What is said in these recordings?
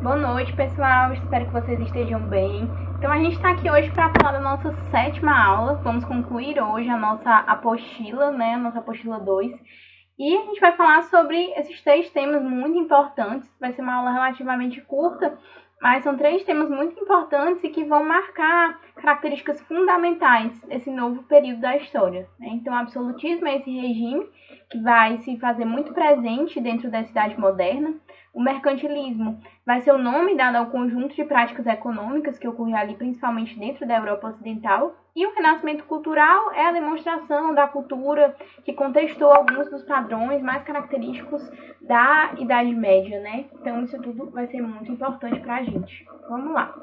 Boa noite, pessoal. Espero que vocês estejam bem. Então, a gente está aqui hoje para falar da nossa 7ª aula. Vamos concluir hoje a nossa apostila, né? A nossa apostila 2. E a gente vai falar sobre esses 3 temas muito importantes. Vai ser uma aula relativamente curta, mas são 3 temas muito importantes e que vão marcar características fundamentais desse novo período da história, né? Então, o absolutismo é esse regime que vai se fazer muito presente dentro da Idade Moderna. O mercantilismo vai ser o nome dado ao conjunto de práticas econômicas que ocorreu ali principalmente dentro da Europa Ocidental. E o renascimento cultural é a demonstração da cultura que contestou alguns dos padrões mais característicos da Idade Média, né? Então isso tudo vai ser muito importante para a gente. Vamos lá.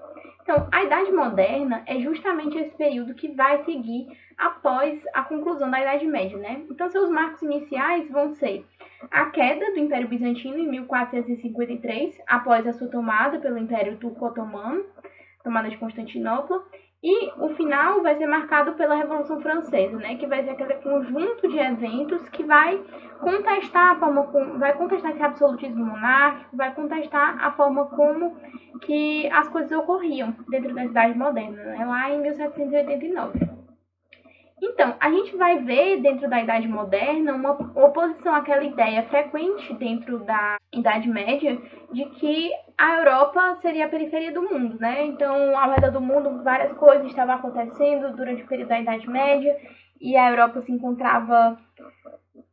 Então, a Idade Moderna é justamente esse período que vai seguir após a conclusão da Idade Média, né? Então, seus marcos iniciais vão ser a queda do Império Bizantino em 1453, após a sua tomada pelo Império Turco-Otomano, tomada de Constantinopla, e o final vai ser marcado pela Revolução Francesa, né, que vai ser aquele conjunto de eventos que vai contestar vai contestar esse absolutismo monárquico, vai contestar a forma como que as coisas ocorriam dentro da Idade Moderna, né, lá em 1789. Então, a gente vai ver dentro da Idade Moderna uma oposição àquela ideia frequente dentro da Idade Média de que a Europa seria a periferia do mundo, né? Então, ao redor do mundo, várias coisas estavam acontecendo durante o período da Idade Média e a Europa se encontrava,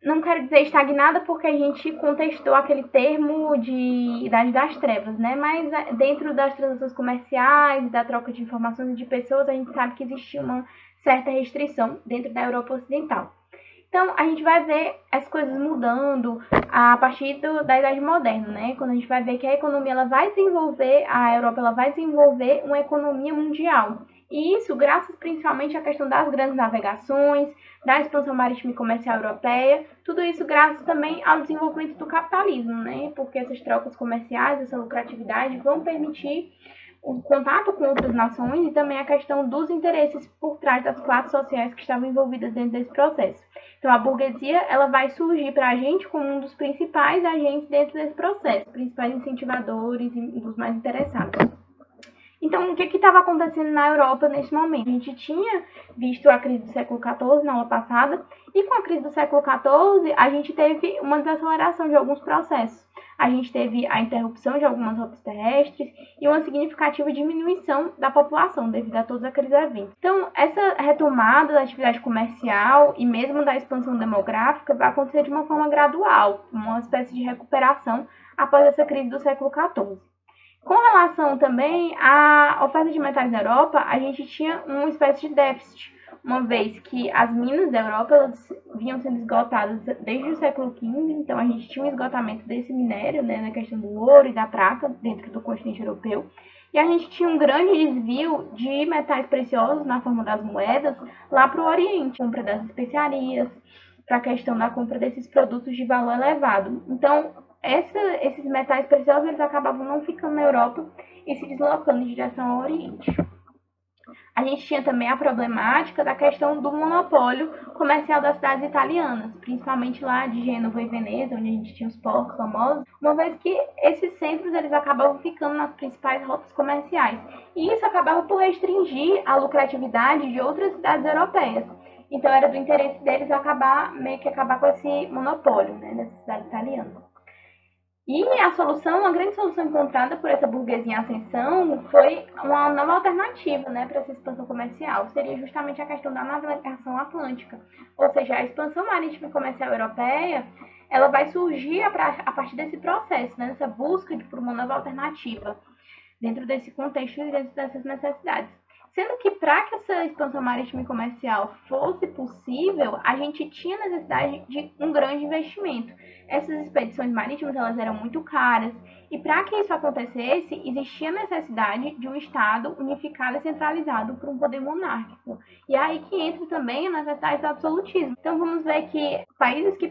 não quero dizer estagnada porque a gente contestou aquele termo de Idade das Trevas, né? Mas dentro das transações comerciais, da troca de informações e de pessoas, a gente sabe que existia uma certa restrição dentro da Europa Ocidental. Então, a gente vai ver as coisas mudando a partir da Idade Moderna, né? Quando a gente vai ver que a economia ela vai desenvolver, a Europa ela vai desenvolver uma economia mundial. E isso graças principalmente à questão das grandes navegações, da expansão marítima e comercial europeia, tudo isso graças também ao desenvolvimento do capitalismo, né? Porque essas trocas comerciais, essa lucratividade vão permitir o contato com outras nações e também a questão dos interesses por trás das classes sociais que estavam envolvidas dentro desse processo. Então, a burguesia ela vai surgir para a gente como um dos principais agentes dentro desse processo, principais incentivadores e um dos mais interessados. Então, o que estava acontecendo na Europa nesse momento? A gente tinha visto a crise do século XIV na aula passada, e com a crise do século XIV, a gente teve uma desaceleração de alguns processos. A gente teve a interrupção de algumas rotas terrestres e uma significativa diminuição da população devido a todos aqueles eventos. Então, essa retomada da atividade comercial e mesmo da expansão demográfica vai acontecer de uma forma gradual, uma espécie de recuperação após essa crise do século XIV. Com relação também à oferta de metais na Europa, a gente tinha uma espécie de déficit, uma vez que as minas da Europa elas vinham sendo esgotadas desde o século XV, então a gente tinha um esgotamento desse minério, né, na questão do ouro e da prata dentro do continente europeu, e a gente tinha um grande desvio de metais preciosos na forma das moedas lá para o Oriente, compra das especiarias, para a questão da compra desses produtos de valor elevado. Então, esses metais preciosos eles acabavam não ficando na Europa e se deslocando em direção ao Oriente. A gente tinha também a problemática da questão do monopólio comercial das cidades italianas, principalmente lá de Gênova e Veneza, onde a gente tinha os portos famosos, uma vez que esses centros eles acabavam ficando nas principais rotas comerciais. E isso acabava por restringir a lucratividade de outras cidades europeias. Então era do interesse deles acabar com esse monopólio, né, dessas cidades italianas. E uma grande solução encontrada por essa burguesia em ascensão foi uma nova alternativa, né, para essa expansão comercial. Seria justamente a questão da navegação atlântica. Ou seja, a expansão marítima e comercial europeia, ela vai surgir a partir desse processo, né, dessa busca por uma nova alternativa dentro desse contexto e dentro dessas necessidades. Sendo que para que essa expansão marítima e comercial fosse possível, a gente tinha necessidade de um grande investimento. Essas expedições marítimas elas eram muito caras e para que isso acontecesse, existia necessidade de um Estado unificado e centralizado por um poder monárquico. E é aí que entra também a necessidade do absolutismo. Então vamos ver que países que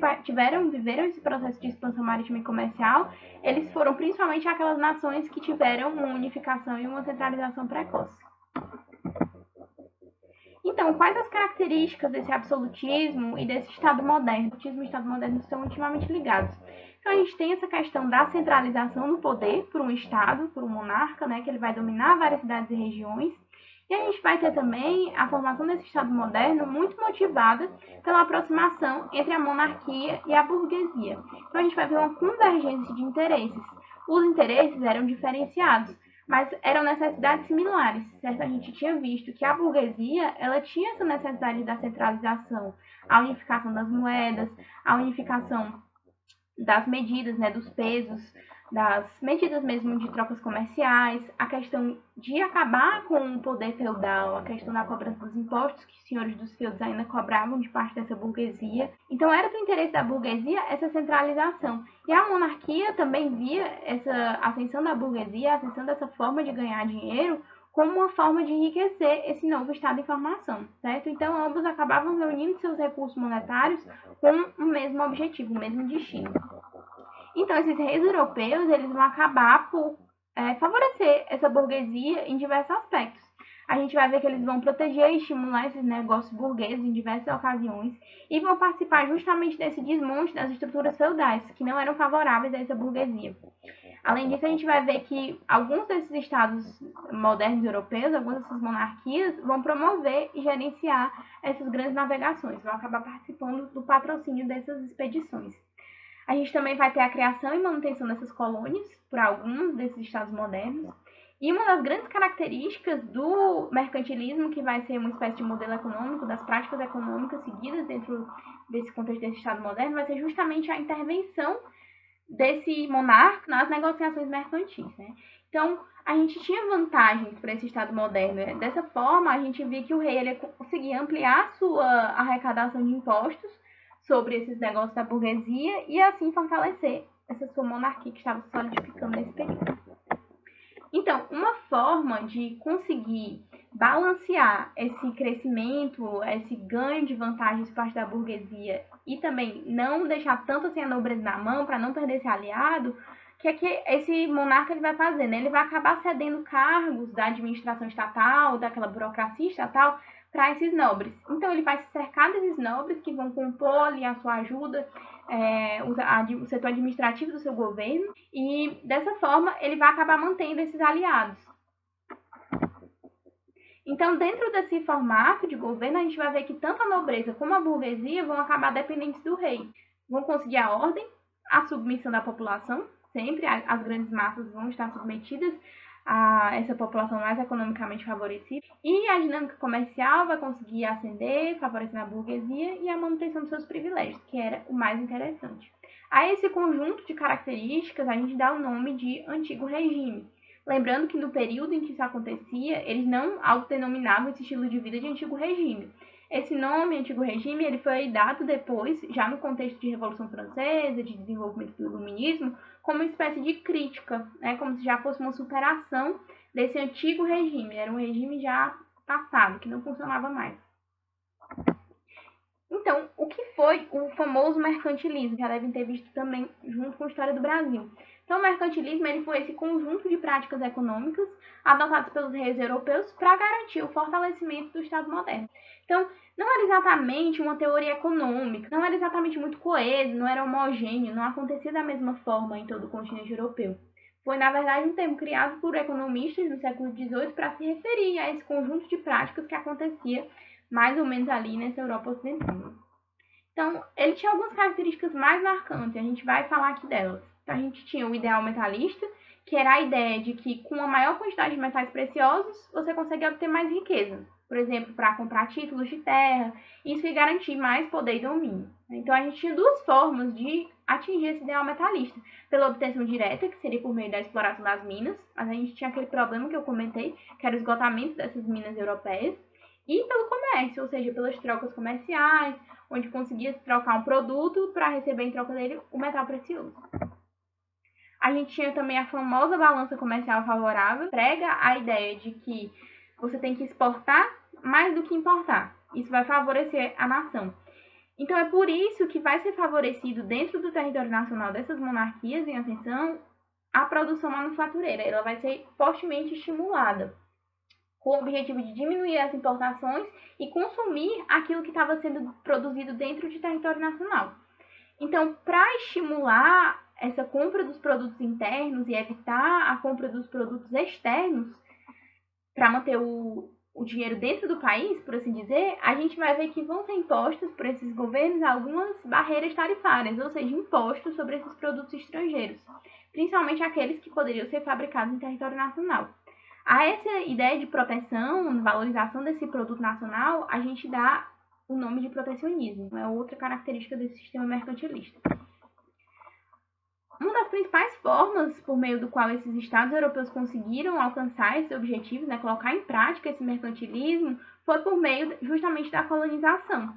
viveram esse processo de expansão marítima e comercial, eles foram principalmente aquelas nações que tiveram uma unificação e uma centralização precoce. Então, quais as características desse absolutismo e desse Estado moderno? O absolutismo e o Estado moderno estão intimamente ligados. Então a gente tem essa questão da centralização do poder por um Estado, por um monarca, né, que ele vai dominar várias cidades e regiões. E a gente vai ter também a formação desse Estado moderno muito motivada pela aproximação entre a monarquia e a burguesia. Então a gente vai ver uma convergência de interesses. Os interesses eram diferenciados, mas eram necessidades similares, certo? A gente tinha visto que a burguesia, ela tinha essa necessidade da centralização, a unificação das moedas, a unificação das medidas, né, dos pesos, das medidas mesmo de trocas comerciais, a questão de acabar com o poder feudal, a questão da cobrança dos impostos que os senhores dos feudos ainda cobravam de parte dessa burguesia. Então era do interesse da burguesia essa centralização. E a monarquia também via essa ascensão da burguesia, a ascensão dessa forma de ganhar dinheiro, como uma forma de enriquecer esse novo estado em formação, certo? Então, ambos acabavam reunindo seus recursos monetários com o mesmo objetivo, o mesmo destino. Então, esses reis europeus, eles vão acabar por favorecer essa burguesia em diversos aspectos. A gente vai ver que eles vão proteger e estimular esses negócios burgueses em diversas ocasiões e vão participar justamente desse desmonte das estruturas feudais, que não eram favoráveis a essa burguesia. Além disso, a gente vai ver que alguns desses estados modernos europeus, algumas dessas monarquias, vão promover e gerenciar essas grandes navegações, vão acabar participando do patrocínio dessas expedições. A gente também vai ter a criação e manutenção dessas colônias por alguns desses estados modernos. E uma das grandes características do mercantilismo, que vai ser uma espécie de modelo econômico, das práticas econômicas seguidas dentro desse contexto desse estado moderno, vai ser justamente a intervenção desse monarca nas negociações mercantis, né? Então, a gente tinha vantagens para esse Estado moderno. Né? Dessa forma, a gente via que o rei ele conseguia ampliar sua arrecadação de impostos sobre esses negócios da burguesia e, assim, fortalecer essa sua monarquia que estava se solidificando nesse período. Então, uma forma de conseguir balancear esse crescimento, esse ganho de vantagens por parte da burguesia e também não deixar tanto assim a nobreza na mão para não perder esse aliado, que é que esse monarca ele vai fazer, né? Ele vai acabar cedendo cargos da administração estatal, daquela burocracia estatal, para esses nobres. Então ele vai se cercar desses nobres que vão compor ali a sua ajuda, o setor administrativo do seu governo, e dessa forma ele vai acabar mantendo esses aliados. Então, dentro desse formato de governo, a gente vai ver que tanto a nobreza como a burguesia vão acabar dependentes do rei. Vão conseguir a ordem, a submissão da população, sempre as grandes massas vão estar submetidas a essa população mais economicamente favorecida. E a dinâmica comercial vai conseguir ascender, favorecendo a burguesia e a manutenção dos seus privilégios, que era o mais interessante. A esse conjunto de características, a gente dá o nome de Antigo Regime. Lembrando que no período em que isso acontecia, eles não autodenominavam esse estilo de vida de Antigo Regime. Esse nome, Antigo Regime, ele foi dado depois, já no contexto de Revolução Francesa, de desenvolvimento do Iluminismo, como uma espécie de crítica, né? Como se já fosse uma superação desse antigo regime. Era um regime já passado, que não funcionava mais. Então, o que foi o famoso mercantilismo? Já devem ter visto também junto com a história do Brasil. Então, o mercantilismo ele foi esse conjunto de práticas econômicas adotadas pelos reis europeus para garantir o fortalecimento do Estado moderno. Então, não era exatamente uma teoria econômica, não era exatamente muito coeso, não era homogêneo, não acontecia da mesma forma em todo o continente europeu. Foi, na verdade, um termo criado por economistas no século XVIII para se referir a esse conjunto de práticas que acontecia mais ou menos ali nessa Europa Ocidental. Então, ele tinha algumas características mais marcantes, a gente vai falar aqui delas. Então, a gente tinha o ideal metalista, que era a ideia de que com a maior quantidade de metais preciosos, você consegue obter mais riqueza. Por exemplo, para comprar títulos de terra, isso ia garantir mais poder e domínio. Então, a gente tinha duas formas de atingir esse ideal metalista. Pela obtenção direta, que seria por meio da exploração das minas, mas a gente tinha aquele problema que eu comentei, que era o esgotamento dessas minas europeias, e pelo comércio, ou seja, pelas trocas comerciais, onde conseguia trocar um produto para receber em troca dele o metal precioso. A gente tinha também a famosa balança comercial favorável, prega a ideia de que você tem que exportar mais do que importar. Isso vai favorecer a nação. Então é por isso que vai ser favorecido dentro do território nacional dessas monarquias em ascensão a produção manufatureira. Ela vai ser fortemente estimulada, com o objetivo de diminuir as importações e consumir aquilo que estava sendo produzido dentro de território nacional. Então, para estimular essa compra dos produtos internos e evitar a compra dos produtos externos para manter o dinheiro dentro do país, por assim dizer, a gente vai ver que vão ser impostos por esses governos algumas barreiras tarifárias, ou seja, impostos sobre esses produtos estrangeiros, principalmente aqueles que poderiam ser fabricados em território nacional. A essa ideia de proteção, valorização desse produto nacional, a gente dá o nome de protecionismo, é outra característica desse sistema mercantilista. Uma das principais formas por meio do qual esses estados europeus conseguiram alcançar esses objetivos, né, colocar em prática esse mercantilismo, foi por meio justamente da colonização,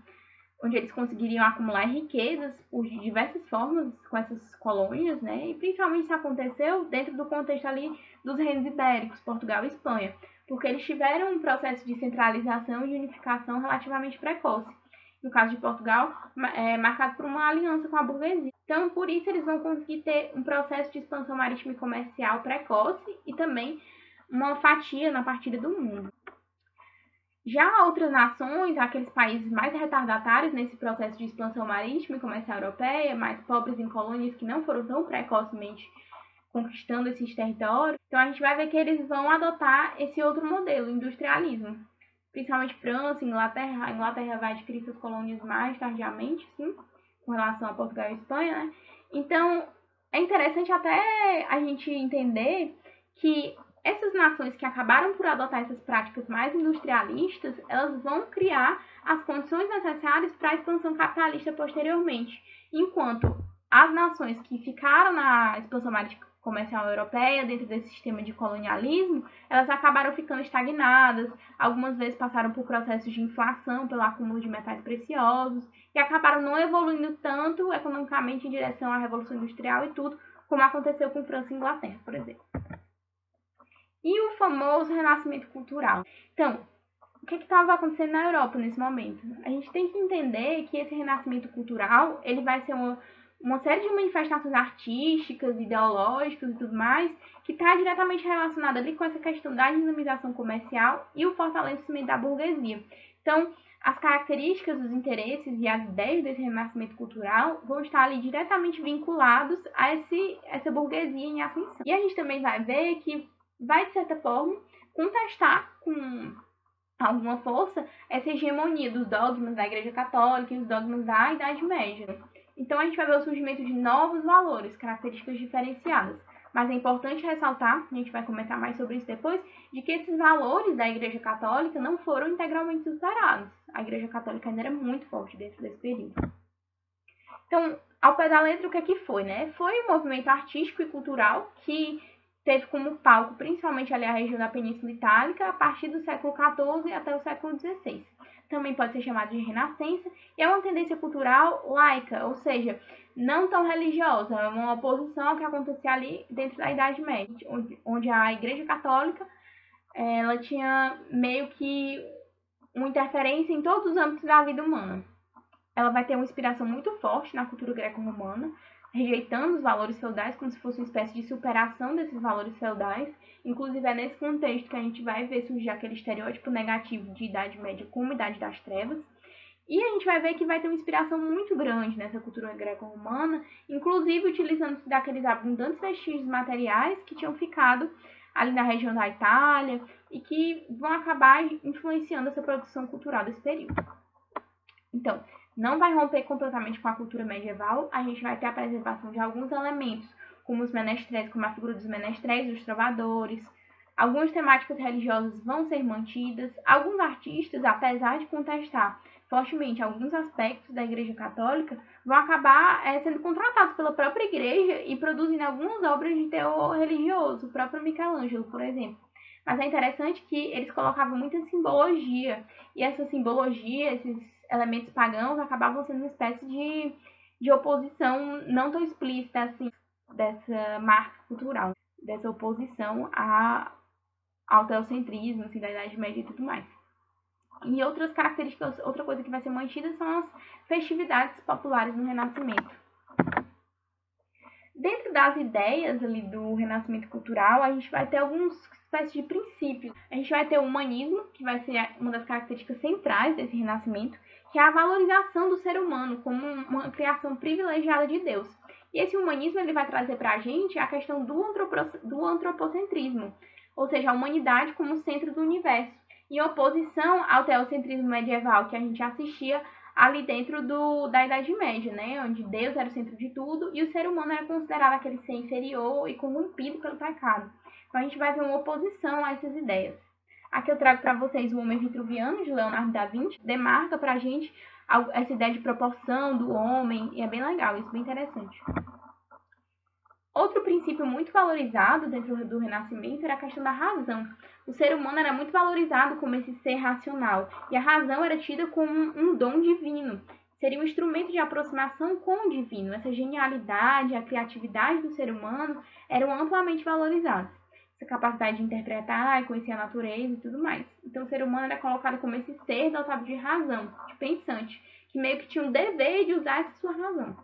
onde eles conseguiriam acumular riquezas por diversas formas com essas colônias, né, e principalmente isso aconteceu dentro do contexto ali dos reinos ibéricos, Portugal e Espanha, porque eles tiveram um processo de centralização e unificação relativamente precoce. No caso de Portugal, marcado por uma aliança com a burguesia. Então, por isso, eles vão conseguir ter um processo de expansão marítima e comercial precoce e também uma fatia na partida do mundo. Já outras nações, aqueles países mais retardatários nesse processo de expansão marítima e comercial europeia, mais pobres em colônias que não foram tão precocemente conquistando esses territórios, então a gente vai ver que eles vão adotar esse outro modelo, o industrialismo. Principalmente França, Inglaterra. A Inglaterra vai adquirir suas colônias mais tardiamente, sim, com relação a Portugal e Espanha, né? Então, é interessante até a gente entender que essas nações que acabaram por adotar essas práticas mais industrialistas, elas vão criar as condições necessárias para a expansão capitalista posteriormente, enquanto as nações que ficaram na expansão marítima comercial europeia, dentro desse sistema de colonialismo, elas acabaram ficando estagnadas, algumas vezes passaram por processos de inflação pelo acúmulo de metais preciosos e acabaram não evoluindo tanto economicamente em direção à Revolução Industrial e tudo, como aconteceu com França e Inglaterra, por exemplo. E o famoso renascimento cultural. Então, o que estava acontecendo na Europa nesse momento? A gente tem que entender que esse renascimento cultural, ele vai ser uma série de manifestações artísticas, ideológicas e tudo mais, que está diretamente relacionada ali com essa questão da dinamização comercial e o fortalecimento da burguesia. Então, as características, os interesses e as ideias desse renascimento cultural vão estar ali diretamente vinculados a essa burguesia em ascensão. E a gente também vai ver que vai, de certa forma, contestar com alguma força essa hegemonia dos dogmas da Igreja Católica e os dogmas da Idade Média. Então, a gente vai ver o surgimento de novos valores, características diferenciadas. Mas é importante ressaltar, a gente vai comentar mais sobre isso depois, de que esses valores da Igreja Católica não foram integralmente superados. A Igreja Católica ainda era muito forte dentro desse período. Então, ao pé da letra, o que é que foi, né? Foi um movimento artístico e cultural que teve como palco principalmente ali a região da Península Itálica a partir do século XIV até o século XVI. Também pode ser chamado de Renascença, e é uma tendência cultural laica, ou seja, não tão religiosa, é uma oposição ao que acontecia ali dentro da Idade Média, onde a Igreja Católica ela tinha meio que uma interferência em todos os âmbitos da vida humana. Ela vai ter uma inspiração muito forte na cultura greco-romana, rejeitando os valores feudais como se fosse uma espécie de superação desses valores feudais. Inclusive, é nesse contexto que a gente vai ver surgir aquele estereótipo negativo de Idade Média como Idade das Trevas. E a gente vai ver que vai ter uma inspiração muito grande nessa cultura greco-romana, inclusive utilizando-se daqueles abundantes vestígios materiais que tinham ficado ali na região da Itália e que vão acabar influenciando essa produção cultural desse período. Então, não vai romper completamente com a cultura medieval, a gente vai ter a preservação de alguns elementos, como os menestréis, como a figura dos menestréis, dos trovadores. Algumas temáticas religiosas vão ser mantidas. Alguns artistas, apesar de contestar fortemente alguns aspectos da Igreja Católica, vão acabar sendo contratados pela própria Igreja e produzindo algumas obras de teor religioso, o próprio Michelangelo, por exemplo. Mas é interessante que eles colocavam muita simbologia, e essa simbologia, esses elementos pagãos, acabavam sendo uma espécie de oposição não tão explícita assim, dessa marca cultural, dessa oposição ao teocentrismo, assim, da Idade Média e tudo mais. E outras características, outra coisa que vai ser mantida são as festividades populares no Renascimento. Dentro das ideias ali do renascimento cultural, a gente vai ter algumas espécies de princípios. A gente vai ter o humanismo, que vai ser uma das características centrais desse renascimento, que é a valorização do ser humano como uma criação privilegiada de Deus. E esse humanismo ele vai trazer para a gente a questão do antropocentrismo, ou seja, a humanidade como centro do universo, em oposição ao teocentrismo medieval que a gente assistia ali dentro da Idade Média, né, onde Deus era o centro de tudo e o ser humano era considerado aquele ser inferior e corrompido pelo pecado. Então a gente vai ver uma oposição a essas ideias. Aqui eu trago para vocês o Homem Vitruviano, de Leonardo da Vinci, demarca para a gente essa ideia de proporção do homem, e é bem legal, isso é bem interessante. Outro princípio muito valorizado dentro do Renascimento era a questão da razão. O ser humano era muito valorizado como esse ser racional, e a razão era tida como um dom divino. Seria um instrumento de aproximação com o divino. Essa genialidade, a criatividade do ser humano eram amplamente valorizadas. Essa capacidade de interpretar e conhecer a natureza e tudo mais. Então o ser humano era colocado como esse ser dotado de razão, de pensante, que meio que tinha um dever de usar essa sua razão.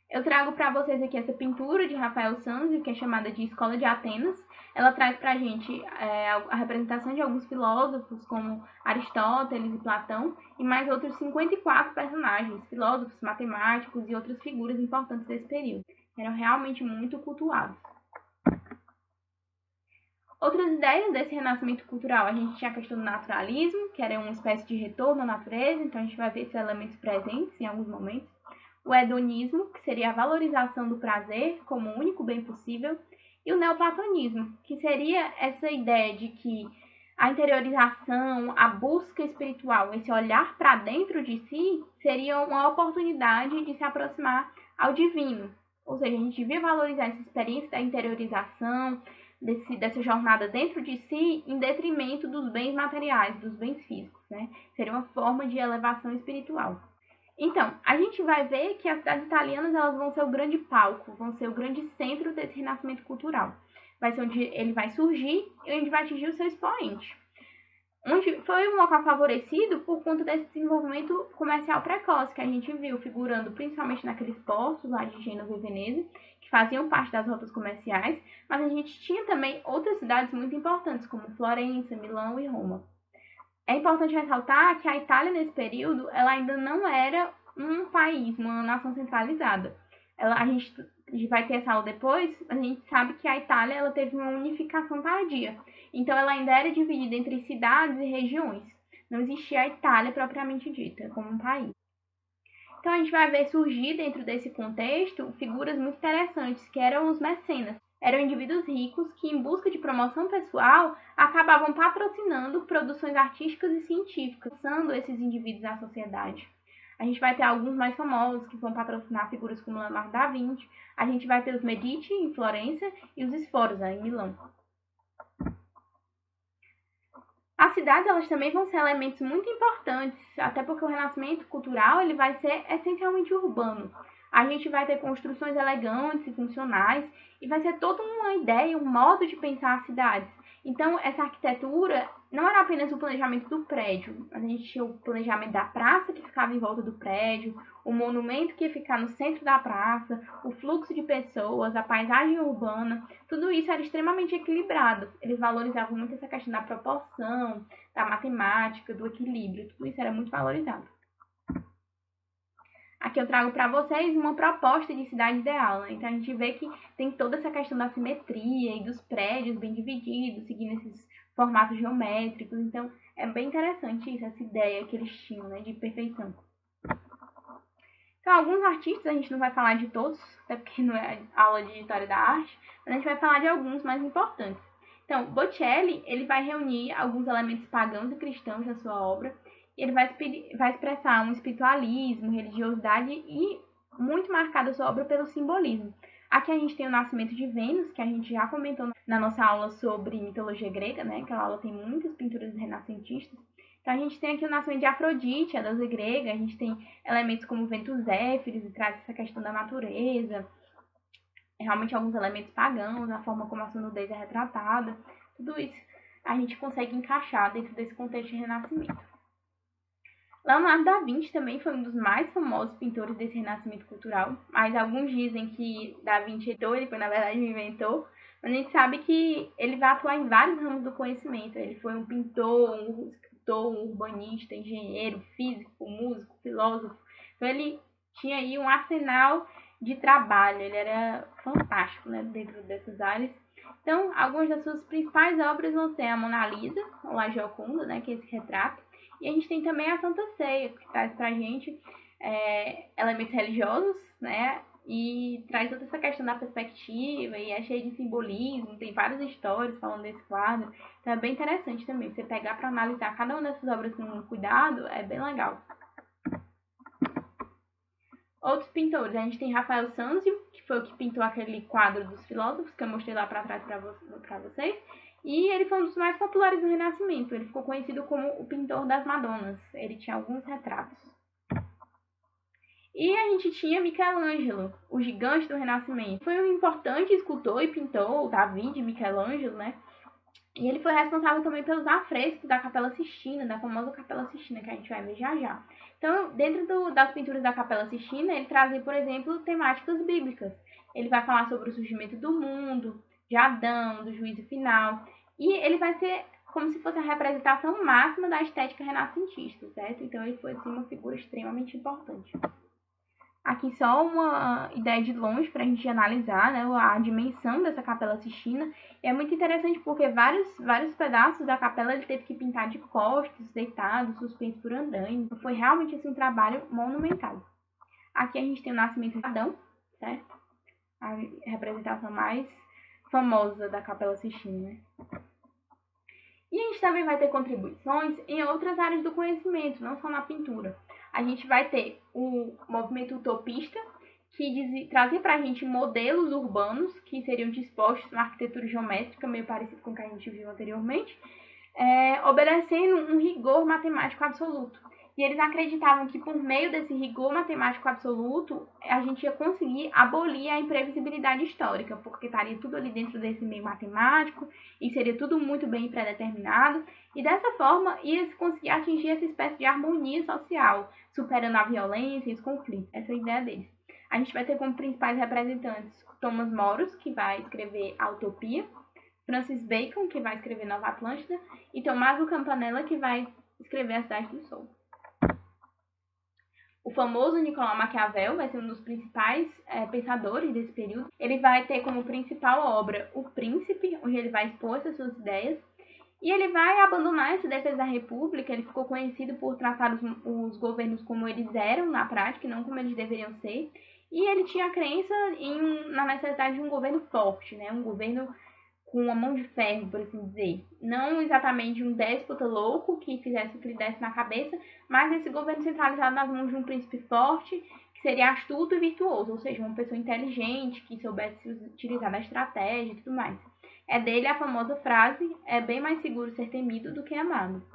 Eu trago para vocês aqui essa pintura de Rafael Sanzio, que é chamada de Escola de Atenas. Ela traz para a gente a representação de alguns filósofos, como Aristóteles e Platão, e mais outros 54 personagens, filósofos, matemáticos e outras figuras importantes desse período. Eram realmente muito cultuados. Outras ideias desse renascimento cultural, a gente tinha a questão do naturalismo, que era uma espécie de retorno à natureza, então a gente vai ver esses elementos presentes em alguns momentos. O hedonismo, que seria a valorização do prazer como o único bem possível, e o neoplatonismo, que seria essa ideia de que a interiorização, a busca espiritual, esse olhar para dentro de si, seria uma oportunidade de se aproximar ao divino. Ou seja, a gente devia valorizar essa experiência da interiorização, dessa jornada dentro de si, em detrimento dos bens materiais, dos bens físicos, né? Seria uma forma de elevação espiritual. Então, a gente vai ver que as cidades italianas elas vão ser o grande palco, vão ser o grande centro desse renascimento cultural. Vai ser onde ele vai surgir e onde vai atingir o seu expoente. Onde foi um local favorecido por conta desse desenvolvimento comercial precoce que a gente viu, figurando principalmente naqueles portos lá de Gênova e Veneza, que faziam parte das rotas comerciais, mas a gente tinha também outras cidades muito importantes, como Florença, Milão e Roma. É importante ressaltar que a Itália, nesse período, ela ainda não era um país, uma nação centralizada. A gente vai ter essa aula depois, mas a gente sabe que a Itália ela teve uma unificação tardia. Então, ela ainda era dividida entre cidades e regiões. Não existia a Itália propriamente dita, como um país. Então, a gente vai ver surgir dentro desse contexto figuras muito interessantes, que eram os mecenas. Eram indivíduos ricos que, em busca de promoção pessoal, acabavam patrocinando produções artísticas e científicas, lançando esses indivíduos à sociedade. A gente vai ter alguns mais famosos que vão patrocinar figuras como Leonardo da Vinci. A gente vai ter os Medici em Florença e os Sforza em Milão. As cidades elas também vão ser elementos muito importantes, até porque o renascimento cultural ele vai ser essencialmente urbano. A gente vai ter construções elegantes e funcionais, e vai ser toda uma ideia, um modo de pensar as cidades. Então, essa arquitetura não era apenas o planejamento do prédio. A gente tinha o planejamento da praça que ficava em volta do prédio, o monumento que ia ficar no centro da praça, o fluxo de pessoas, a paisagem urbana. Tudo isso era extremamente equilibrado. Eles valorizavam muito essa questão da proporção, da matemática, do equilíbrio. Tudo isso era muito valorizado. Aqui eu trago para vocês uma proposta de cidade ideal, né? Então a gente vê que tem toda essa questão da simetria e dos prédios bem divididos, seguindo esses formatos geométricos. Então é bem interessante isso, essa ideia que eles tinham, né, de perfeição. Então alguns artistas, a gente não vai falar de todos, até porque não é aula de história da arte, mas a gente vai falar de alguns mais importantes. Então, Botticelli, ele vai reunir alguns elementos pagãos e cristãos na sua obra. Ele vai expressar um espiritualismo, religiosidade e muito marcada a sua obra pelo simbolismo. Aqui a gente tem o Nascimento de Vênus, que a gente já comentou na nossa aula sobre mitologia grega, né? Aquela aula tem muitas pinturas renascentistas. Então a gente tem aqui o Nascimento de Afrodite, a deusa grega, a gente tem elementos como ventos zéfiros, e traz essa questão da natureza, realmente alguns elementos pagãos, a forma como a sua nudez é retratada, tudo isso a gente consegue encaixar dentro desse contexto de renascimento. Leonardo da Vinci também foi um dos mais famosos pintores desse renascimento cultural, mas alguns dizem que da Vinci ele foi na verdade inventor, mas a gente sabe que ele vai atuar em vários ramos do conhecimento. Ele foi um pintor, um escritor, um urbanista, engenheiro, físico, músico, filósofo. Então ele tinha aí um arsenal de trabalho. Ele era fantástico, né, dentro dessas áreas. Então, algumas das suas principais obras vão ser a Mona Lisa, ou a Gioconda, né, que é esse retrato. E a gente tem também a Santa Ceia, que traz pra gente elementos religiosos, né, e traz toda essa questão da perspectiva, e é cheio de simbolismo, tem várias histórias falando desse quadro. Então é bem interessante também, você pegar para analisar cada uma dessas obras com cuidado, é bem legal. Outros pintores, a gente tem Rafael Sanzio, que foi o que pintou aquele quadro dos filósofos, que eu mostrei lá para trás para vocês. E ele foi um dos mais populares do Renascimento. Ele ficou conhecido como o pintor das Madonas. Ele tinha alguns retratos. E a gente tinha Michelangelo, o gigante do Renascimento. Foi um importante escultor e pintor, o Davi de Michelangelo, né? E ele foi responsável também pelos afrescos da Capela Sistina, da famosa Capela Sistina, que a gente vai ver já já. Então, dentro das pinturas da Capela Sistina, ele trazia, por exemplo, temáticas bíblicas. Ele vai falar sobre o surgimento do mundo, de Adão, do juízo final. E ele vai ser como se fosse a representação máxima da estética renascentista, certo? Então, ele foi, assim, uma figura extremamente importante. Aqui só uma ideia de longe para a gente analisar, né, a dimensão dessa Capela Sistina. E é muito interessante porque vários pedaços da capela ele teve que pintar de costas, deitado, suspenso por andaime. Foi realmente assim, um trabalho monumental. Aqui a gente tem o nascimento de Adão, certo? A representação mais famosa da Capela Sistina, né? E a gente também vai ter contribuições em outras áreas do conhecimento, não só na pintura. A gente vai ter o movimento utopista, que trazia para a gente modelos urbanos que seriam dispostos na arquitetura geométrica, meio parecido com o que a gente viu anteriormente, obedecendo um rigor matemático absoluto. E eles acreditavam que por meio desse rigor matemático absoluto, a gente ia conseguir abolir a imprevisibilidade histórica, porque estaria tudo ali dentro desse meio matemático, e seria tudo muito bem pré-determinado, e dessa forma ia se conseguir atingir essa espécie de harmonia social, superando a violência e os conflitos. Essa é a ideia deles. A gente vai ter como principais representantes Thomas Moros, que vai escrever A Utopia, Francis Bacon, que vai escrever Nova Atlântida, e Tommaso Campanella, que vai escrever A Cidade do Sol. O famoso Nicolau Maquiavel vai ser um dos principais pensadores desse período. Ele vai ter como principal obra O Príncipe, onde ele vai expor essas suas ideias. E ele vai abandonar essa defesa da República. Ele ficou conhecido por tratar os governos como eles eram na prática, e não como eles deveriam ser. E ele tinha a crença na necessidade de um governo forte, né? Um governo com uma mão de ferro, por assim dizer. Não exatamente um déspota louco que fizesse o que lhe desse na cabeça, mas esse governo centralizado nas mãos de um príncipe forte, que seria astuto e virtuoso, ou seja, uma pessoa inteligente, que soubesse utilizar da estratégia e tudo mais. É dele a famosa frase, é bem mais seguro ser temido do que amado.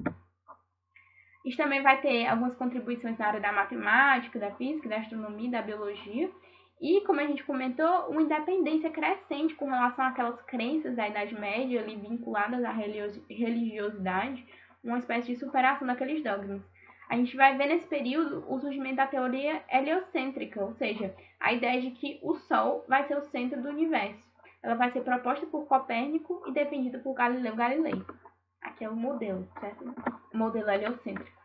A gente também vai ter algumas contribuições na área da matemática, da física, da astronomia, da biologia. E, como a gente comentou, uma independência crescente com relação àquelas crenças da Idade Média ali vinculadas à religiosidade, uma espécie de superação daqueles dogmas. A gente vai ver nesse período o surgimento da teoria heliocêntrica, ou seja, a ideia de que o Sol vai ser o centro do universo. Ela vai ser proposta por Copérnico e defendida por Galileu Galilei. Aqui é o modelo, certo? O modelo heliocêntrico.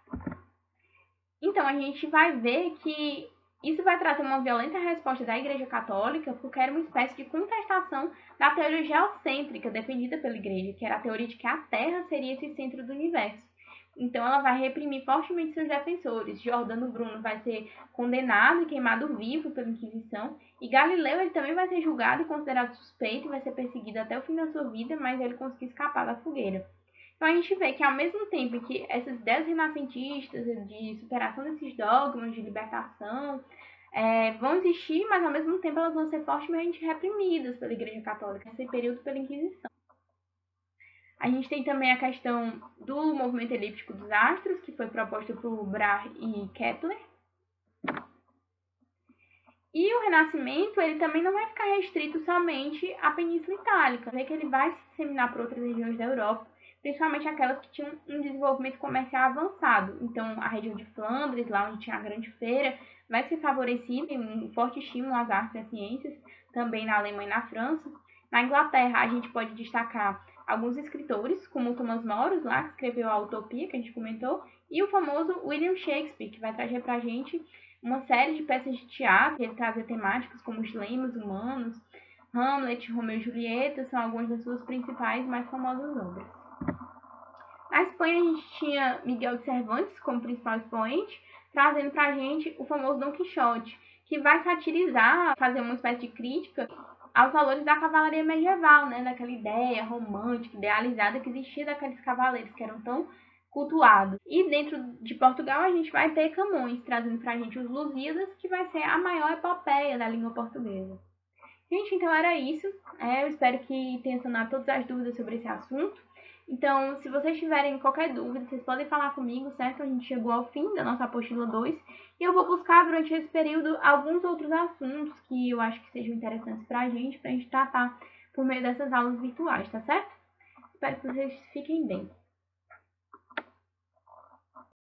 Então, a gente vai ver que isso vai trazer uma violenta resposta da Igreja Católica, porque era uma espécie de contestação da teoria geocêntrica defendida pela Igreja, que era a teoria de que a Terra seria esse centro do universo. Então, ela vai reprimir fortemente seus defensores. Giordano Bruno vai ser condenado e queimado vivo pela Inquisição. E Galileu ele também vai ser julgado e considerado suspeito e vai ser perseguido até o fim da sua vida, mas ele conseguiu escapar da fogueira. Então, a gente vê que, ao mesmo tempo que essas ideias renascentistas de superação desses dogmas, de libertação, vão existir, mas, ao mesmo tempo, elas vão ser fortemente reprimidas pela Igreja Católica, nesse período pela Inquisição. A gente tem também a questão do movimento elíptico dos astros, que foi proposto por Brahe e Kepler. E o Renascimento, ele também não vai ficar restrito somente à Península Itálica, vê que ele vai se disseminar para outras regiões da Europa, principalmente aquelas que tinham um desenvolvimento comercial avançado. Então, a região de Flandres, lá onde tinha a grande feira, vai ser favorecida, um forte estímulo às artes e às ciências, também na Alemanha e na França. Na Inglaterra, a gente pode destacar alguns escritores, como o Thomas Moros, lá, que escreveu A Utopia, que a gente comentou, e o famoso William Shakespeare, que vai trazer para a gente uma série de peças de teatro. Ele trazia temáticas como os lemas humanos, Hamlet, Romeu e Julieta, são algumas das suas principais e mais famosas obras. Na Espanha, a gente tinha Miguel de Cervantes como principal expoente, trazendo pra gente o famoso Dom Quixote, que vai satirizar, fazer uma espécie de crítica aos valores da cavalaria medieval, né? Daquela ideia romântica, idealizada que existia daqueles cavaleiros que eram tão cultuados. E dentro de Portugal, a gente vai ter Camões, trazendo pra gente os Lusíadas, que vai ser a maior epopeia da língua portuguesa. Gente, então era isso. Eu espero que tenha sanado todas as dúvidas sobre esse assunto. Então, se vocês tiverem qualquer dúvida, vocês podem falar comigo, certo? A gente chegou ao fim da nossa apostila 2 e eu vou buscar durante esse período alguns outros assuntos que eu acho que sejam interessantes pra gente tratar por meio dessas aulas virtuais, tá certo? Espero que vocês fiquem bem.